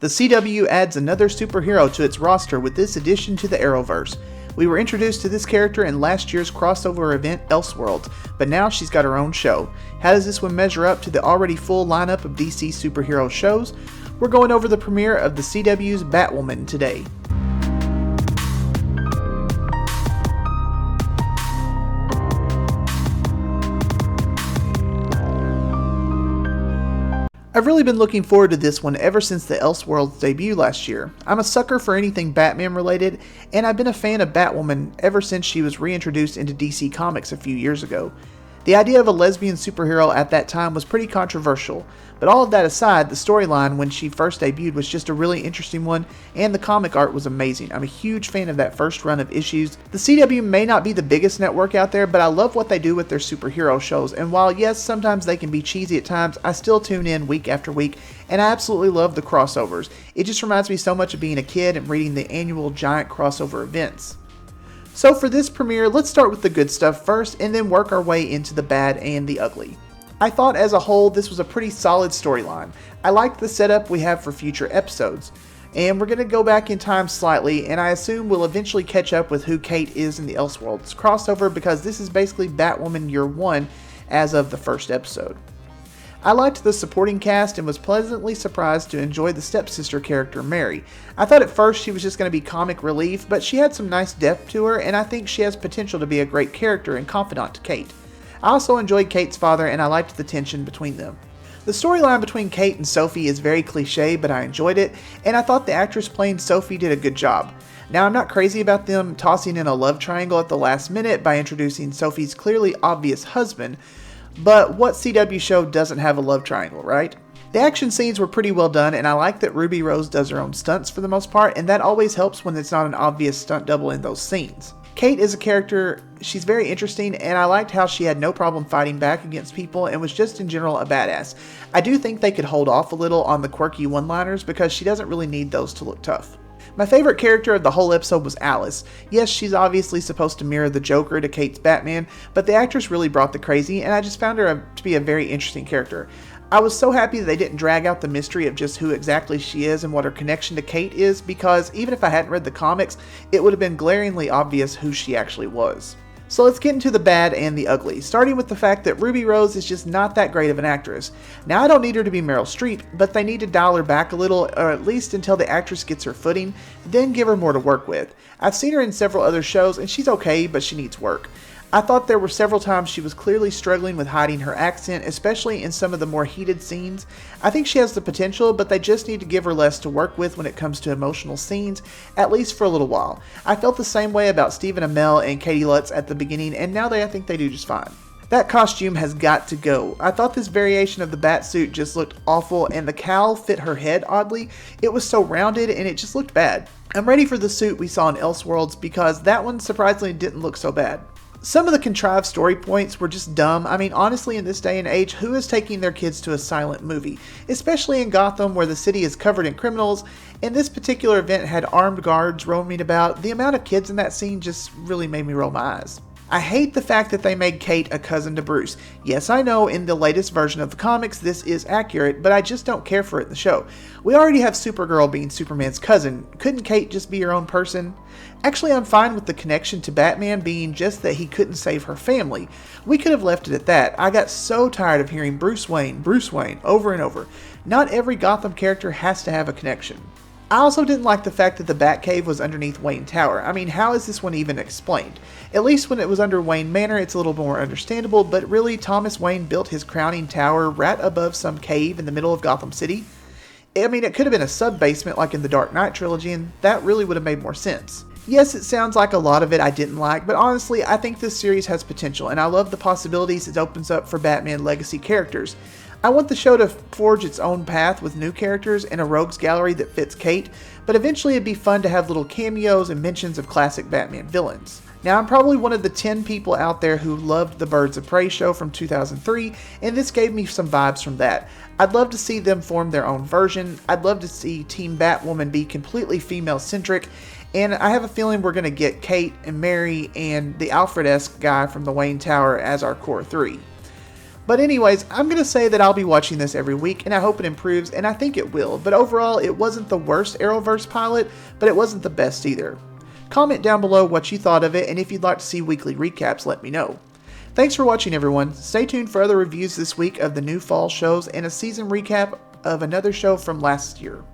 The CW adds another superhero to its roster with this addition to the Arrowverse. We were introduced to this character in last year's crossover event Elseworlds, but now she's got her own show. How does this one measure up to the already full lineup of DC superhero shows? We're going over the premiere of the CW's Batwoman today. I've really been looking forward to this one ever since the Elseworlds debut last year. I'm a sucker for anything Batman related, and I've been a fan of Batwoman ever since she was reintroduced into DC Comics a few years ago. The idea of a lesbian superhero at that time was pretty controversial, but all of that aside, the storyline when she first debuted was just a really interesting one, and the comic art was amazing. I'm a huge fan of that first run of issues. The CW may not be the biggest network out there, but I love what they do with their superhero shows, and while yes, sometimes they can be cheesy at times, I still tune in week after week, and I absolutely love the crossovers. It just reminds me so much of being a kid and reading the annual giant crossover events. So for this premiere, let's start with the good stuff first and then work our way into the bad and the ugly. I thought as a whole this was a pretty solid storyline. I liked the setup we have for future episodes. And we're going to go back in time slightly, and I assume we'll eventually catch up with who Kate is in the Elseworlds crossover because this is basically Batwoman Year 1 as of the first episode. I liked the supporting cast and was pleasantly surprised to enjoy the stepsister character Mary. I thought at first she was just going to be comic relief, but she had some nice depth to her, and I think she has potential to be a great character and confidant to Kate. I also enjoyed Kate's father, and I liked the tension between them. The storyline between Kate and Sophie is very cliche, but I enjoyed it, and I thought the actress playing Sophie did a good job. Now, I'm not crazy about them tossing in a love triangle at the last minute by introducing Sophie's clearly obvious husband, but what CW show doesn't have a love triangle, right? The action scenes were pretty well done, and I like that Ruby Rose does her own stunts for the most part, and that always helps when it's not an obvious stunt double in those scenes. Kate is a character, she's very interesting, and I liked how she had no problem fighting back against people and was just in general a badass. I do think they could hold off a little on the quirky one-liners because she doesn't really need those to look tough. My favorite character of the whole episode was Alice. Yes, she's obviously supposed to mirror the Joker to Kate's Batman, but the actress really brought the crazy, and I just found her to be a very interesting character. I was so happy that they didn't drag out the mystery of just who exactly she is and what her connection to Kate is, because even if I hadn't read the comics, it would have been glaringly obvious who she actually was. So let's get into the bad and the ugly, starting with the fact that Ruby Rose is just not that great of an actress. Now, I don't need her to be Meryl Streep, but they need to dial her back a little, or at least until the actress gets her footing, then give her more to work with. I've seen her in several other shows, and she's okay, but she needs work. I thought there were several times she was clearly struggling with hiding her accent, especially in some of the more heated scenes. I think she has the potential, but they just need to give her less to work with when it comes to emotional scenes, at least for a little while. I felt the same way about Stephen Amell and Katie Lutz at the beginning, and now I think they do just fine. That costume has got to go. I thought this variation of the Batsuit just looked awful, and the cowl fit her head oddly. It was so rounded, and it just looked bad. I'm ready for the suit we saw in Elseworlds because that one surprisingly didn't look so bad. Some of the contrived story points were just dumb. I mean, honestly, in this day and age, who is taking their kids to a silent movie? Especially in Gotham, where the city is covered in criminals, and this particular event had armed guards roaming about. The amount of kids in that scene just really made me roll my eyes. I hate the fact that they made Kate a cousin to Bruce. Yes, I know in the latest version of the comics this is accurate, but I just don't care for it in the show. We already have Supergirl being Superman's cousin. Couldn't Kate just be her own person? Actually, I'm fine with the connection to Batman being just that he couldn't save her family. We could have left it at that. I got so tired of hearing Bruce Wayne over and over. Not every Gotham character has to have a connection. I also didn't like the fact that the Batcave was underneath Wayne Tower. I mean, how is this one even explained? At least when it was under Wayne Manor, it's a little more understandable, but really, Thomas Wayne built his crowning tower right above some cave in the middle of Gotham City? I mean, it could have been a sub-basement like in the Dark Knight trilogy, and that really would have made more sense. Yes, it sounds like a lot of it I didn't like, but honestly, I think this series has potential, and I love the possibilities it opens up for Batman legacy characters. I want the show to forge its own path with new characters and a rogues gallery that fits Kate, but eventually it'd be fun to have little cameos and mentions of classic Batman villains. Now, I'm probably one of the 10 people out there who loved the Birds of Prey show from 2003, and this gave me some vibes from that. I'd love to see them form their own version. I'd love to see Team Batwoman be completely female-centric, and I have a feeling we're going to get Kate and Mary and the Alfred-esque guy from the Wayne Tower as our core three. But anyways, I'm going to say that I'll be watching this every week, and I hope it improves, and I think it will. But overall, it wasn't the worst Arrowverse pilot, but it wasn't the best either. Comment down below what you thought of it, and if you'd like to see weekly recaps, let me know. Thanks for watching, everyone. Stay tuned for other reviews this week of the new fall shows and a season recap of another show from last year.